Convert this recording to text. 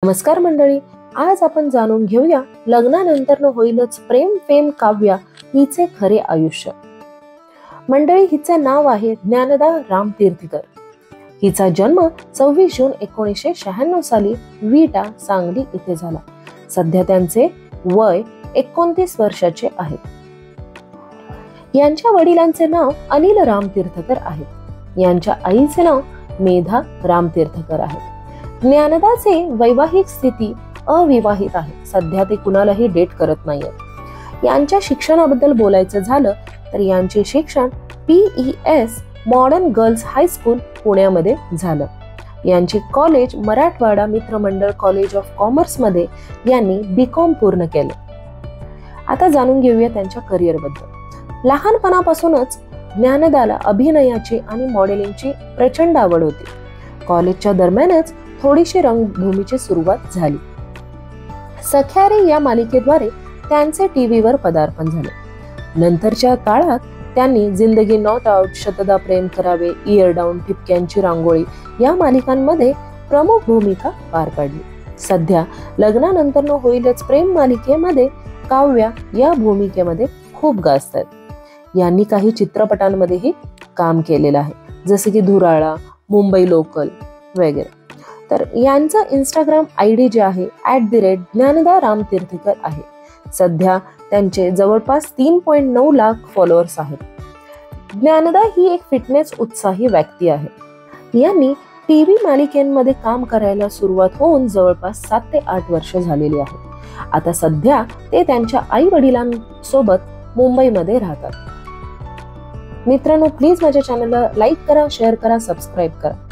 नमस्कार मंडळी, आज आपण जाणून घेऊया लग्नानंतर होईलच प्रेम फेम काव्या हिचे खरे आयुष्य। मंडळी, हिचे नाव आहे ज्ञानदा राम तीर्थकर। हिचा जन्म 26 जून 1996 साली विटा, सांगली येथे झाला। सध्या त्यांचे वय 29 वर्षाचे आहे। यांच्या वडिलांचे नाव अनिल राम तीर्थकर आहे। यांच्या आईचे नाव मेधा राम तीर्थकर आहे। ज्ञानदाचे वैवाहिक स्थिती अविवाहित आहे। सध्या ते कुणालाही डेट करत नाहीये। यांच्या शिक्षणाबद्दल बोलायचं झालं तर यांचे शिक्षण PES मॉडर्न गर्ल्स हायस्कूल पुण्यामध्ये झालं। यांचे कॉलेज मराठवाडा मित्रमंडळ कॉलेज ऑफ कॉमर्स मध्ये यांनी BCom पूर्ण केले। आता जाणून घेऊया त्यांच्या करिअर बद्दल। लहानपणापासूनच ज्ञानदाला अभिनयाची आणि मॉडेलिंगची प्रचंड आवड होती। कॉलेजच्या दरम्यानच थोडीशी रंगभूमीची सुरुवात झाली। सख्या रे या मालिकेद्वारे त्यांचे टीव्हीवर पदार्पण झाले। नंतरच्या काळात त्यांनी जिंदगी नॉट आउट, शतदा प्रेम करावे, इयर डाऊन, ठिपक्यांची रांगोळी या मालिकांमध्ये प्रमुख भूमिका पार पाडली। सध्या लग्नानंतर होईलच प्रेम मालिकेमध्ये काव्या या भूमिकेमध्ये खूप गाजतात। यांनी काही चित्रपटांमध्येही काम केलेलं आहे, जसे की धुराळा, मुंबई लोकल वगैरे। तर यांचा इंस्टाग्राम ID जे आहे @ज्ञानदा राम तीर्थकर आहे। सध्या त्यांचे जवळपास 3.9 लाख फॉलोअर्स आहेत। ज्ञानदा ही एक फिटनेस उत्साही व्यक्ती आहे। यांनी टीव्ही मालिकेमध्ये काम करायला सुरुवात होऊन जवळपास 7 ते 8 वर्ष झालेली आहे। आता सध्या ते त्यांच्या आई वडिलांसोबत मुंबईमध्ये राहतात। मित्रांनो, प्लीज माझ्या चॅनलला लाईक करा, शेअर करा, सबस्क्राईब करा।